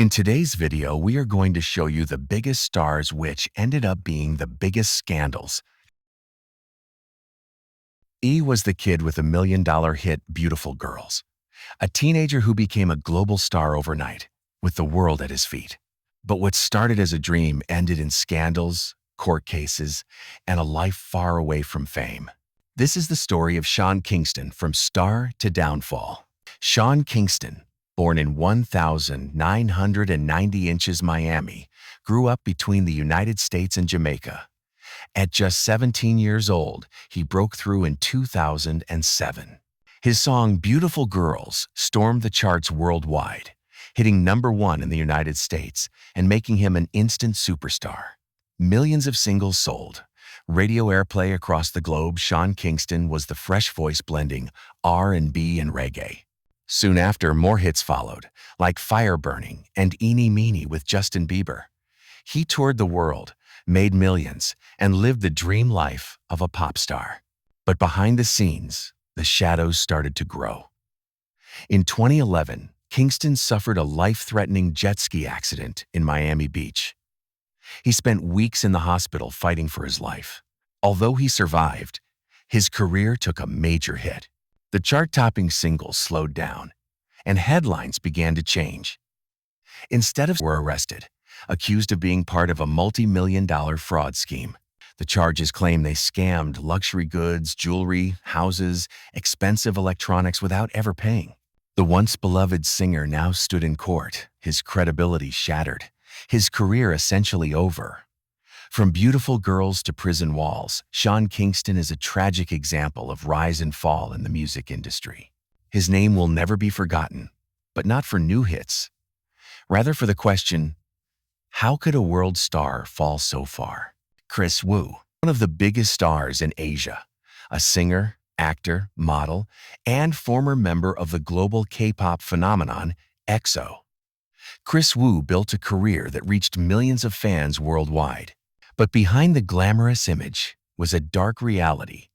In today's video, we are going to show you the biggest stars which ended up being the biggest scandals. E was the kid with $1 million hit Beautiful Girls, a teenager who became a global star overnight, with the world at his feet. But what started as a dream ended in scandals, court cases, and a life far away from fame. This is the story of Sean Kingston from star to downfall. Sean Kingston, born in 1,990 inches Miami, grew up between the United States and Jamaica. At just 17 years old, he broke through in 2007. His song Beautiful Girls stormed the charts worldwide, hitting #1 in the United States and making him an instant superstar. Millions of singles sold. Radio airplay across the globe. Sean Kingston was the fresh voice blending R&B and reggae. Soon after, more hits followed, like Fire Burning and Eeny Meeny with Justin Bieber. He toured the world, made millions, and lived the dream life of a pop star. But behind the scenes, the shadows started to grow. In 2011, Kingston suffered a life-threatening jet ski accident in Miami Beach. He spent weeks in the hospital fighting for his life. Although he survived, his career took a major hit. The chart-topping singles slowed down, and headlines began to change. Instead of were arrested, accused of being part of a multi-million-dollar fraud scheme. The charges claim they scammed luxury goods, jewelry, houses, expensive electronics without ever paying. The once beloved singer now stood in court, his credibility shattered, his career essentially over. From Beautiful Girls to prison walls, Sean Kingston is a tragic example of rise and fall in the music industry. His name will never be forgotten, but not for new hits. Rather for the question, how could a world star fall so far? Kris Wu, one of the biggest stars in Asia, a singer, actor, model, and former member of the global K-pop phenomenon, EXO. Kris Wu built a career that reached millions of fans worldwide. But behind the glamorous image was a dark reality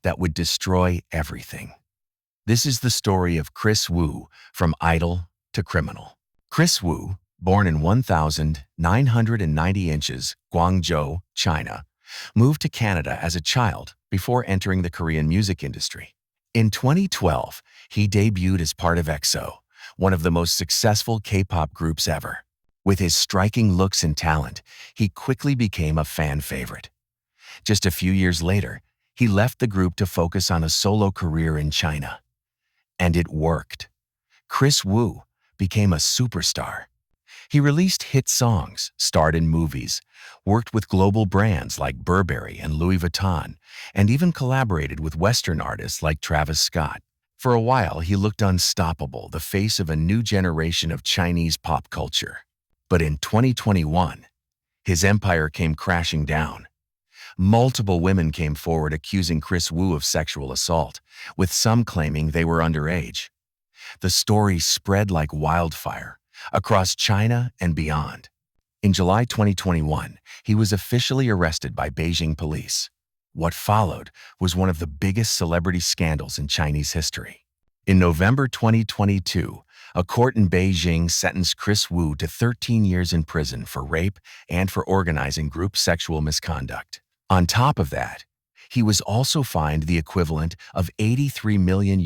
that would destroy everything. This is the story of Kris Wu, from idol to criminal. Kris Wu, born in 1,990 inches, Guangzhou, China, moved to Canada as a child before entering the Korean music industry. In 2012, he debuted as part of EXO, one of the most successful K-pop groups ever. With his striking looks and talent, he quickly became a fan favorite. Just a few years later, he left the group to focus on a solo career in China. And it worked. Kris Wu became a superstar. He released hit songs, starred in movies, worked with global brands like Burberry and Louis Vuitton, and even collaborated with Western artists like Travis Scott. For a while, he looked unstoppable, the face of a new generation of Chinese pop culture. But in 2021, his empire came crashing down. Multiple women came forward accusing Kris Wu of sexual assault, with some claiming they were underage. The story spread like wildfire across China and beyond. In July 2021, he was officially arrested by Beijing police. What followed was one of the biggest celebrity scandals in Chinese history. In November 2022, a court in Beijing sentenced Kris Wu to 13 years in prison for rape and for organizing group sexual misconduct. On top of that, he was also fined the equivalent of $83 million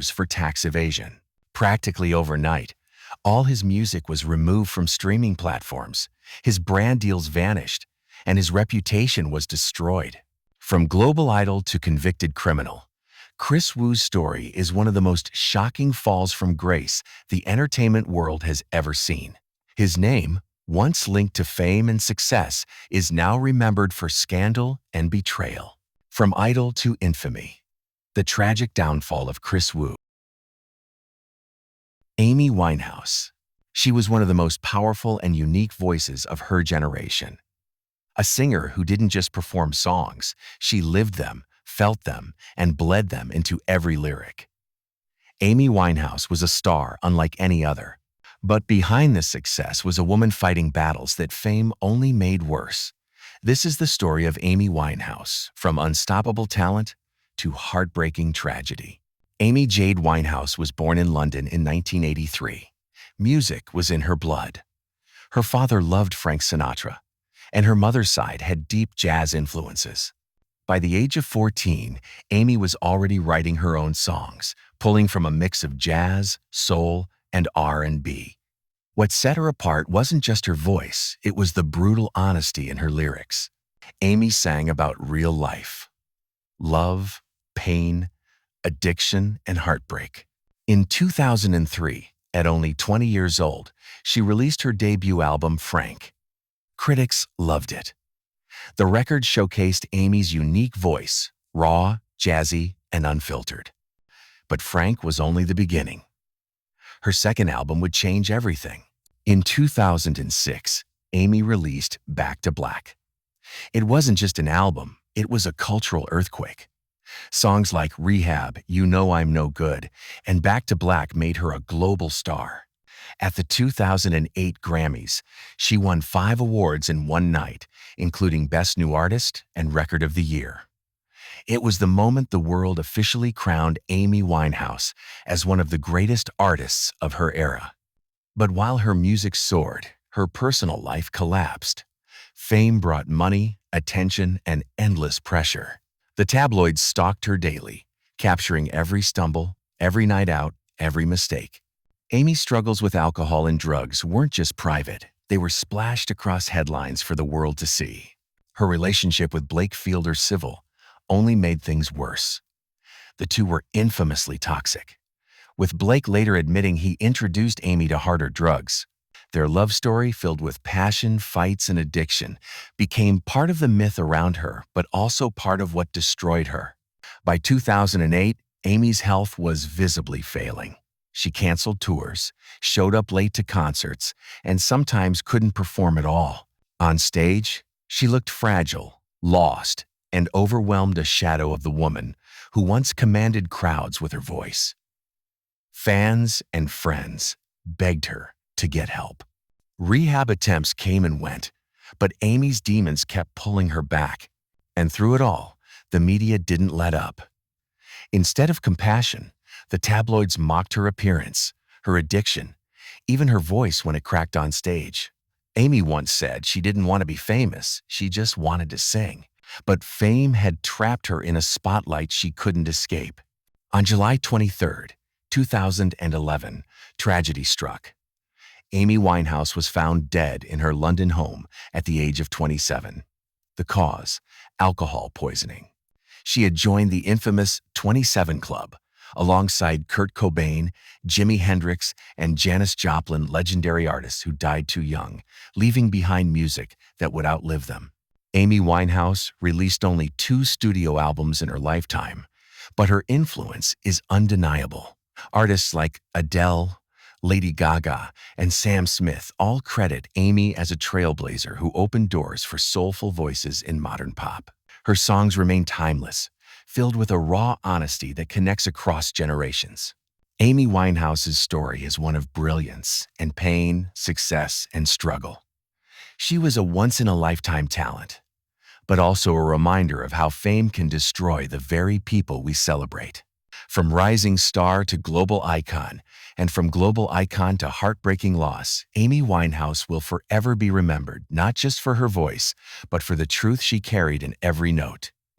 for tax evasion. Practically overnight, all his music was removed from streaming platforms, his brand deals vanished, and his reputation was destroyed. From global idol to convicted criminal, Kris Wu's story is one of the most shocking falls from grace the entertainment world has ever seen. His name, once linked to fame and success, is now remembered for scandal and betrayal. From idol to infamy. The tragic downfall of Kris Wu. Amy Winehouse. She was one of the most powerful and unique voices of her generation. A singer who didn't just perform songs, she lived them, felt them, and bled them into every lyric. Amy Winehouse was a star unlike any other. But behind this success was a woman fighting battles that fame only made worse. This is the story of Amy Winehouse, from unstoppable talent to heartbreaking tragedy. Amy Jade Winehouse was born in London in 1983. Music was in her blood. Her father loved Frank Sinatra, and her mother's side had deep jazz influences. By the age of 14, Amy was already writing her own songs, pulling from a mix of jazz, soul, and R&B. What set her apart wasn't just her voice, it was the brutal honesty in her lyrics. Amy sang about real life, love, pain, addiction, and heartbreak. In 2003, at only 20 years old, she released her debut album, Frank. Critics loved it. The record showcased Amy's unique voice, raw, jazzy, and unfiltered. But Frank was only the beginning. Her second album would change everything. In 2006, Amy released Back to Black. It wasn't just an album, it was a cultural earthquake. Songs like Rehab, You Know I'm No Good, and Back to Black made her a global star. At the 2008 Grammys, she won 5 awards in one night, including Best New Artist and Record of the Year. It was the moment the world officially crowned Amy Winehouse as one of the greatest artists of her era. But while her music soared, her personal life collapsed. Fame brought money, attention, and endless pressure. The tabloids stalked her daily, capturing every stumble, every night out, every mistake. Amy's struggles with alcohol and drugs weren't just private, they were splashed across headlines for the world to see. Her relationship with Blake Fielder Civil only made things worse. The two were infamously toxic, with Blake later admitting he introduced Amy to harder drugs. Their love story, filled with passion, fights, and addiction, became part of the myth around her, but also part of what destroyed her. By 2008, Amy's health was visibly failing. She canceled tours, showed up late to concerts, and sometimes couldn't perform at all. On stage, she looked fragile, lost, and overwhelmed, a shadow of the woman who once commanded crowds with her voice. Fans and friends begged her to get help. Rehab attempts came and went, but Amy's demons kept pulling her back. And through it all, the media didn't let up. Instead of compassion, the tabloids mocked her appearance, her addiction, even her voice when it cracked on stage. Amy once said she didn't want to be famous, she just wanted to sing. But fame had trapped her in a spotlight she couldn't escape. On July 23, 2011, tragedy struck. Amy Winehouse was found dead in her London home at the age of 27. The cause: alcohol poisoning. She had joined the infamous 27 Club, alongside Kurt Cobain, Jimi Hendrix, and Janis Joplin, legendary artists who died too young, leaving behind music that would outlive them. Amy Winehouse released only 2 studio albums in her lifetime, but her influence is undeniable. Artists like Adele, Lady Gaga, and Sam Smith all credit Amy as a trailblazer who opened doors for soulful voices in modern pop. Her songs remain timeless, filled with a raw honesty that connects across generations. Amy Winehouse's story is one of brilliance and pain, success, and struggle. She was a once-in-a-lifetime talent, but also a reminder of how fame can destroy the very people we celebrate. From rising star to global icon, and from global icon to heartbreaking loss, Amy Winehouse will forever be remembered not just for her voice, but for the truth she carried in every note.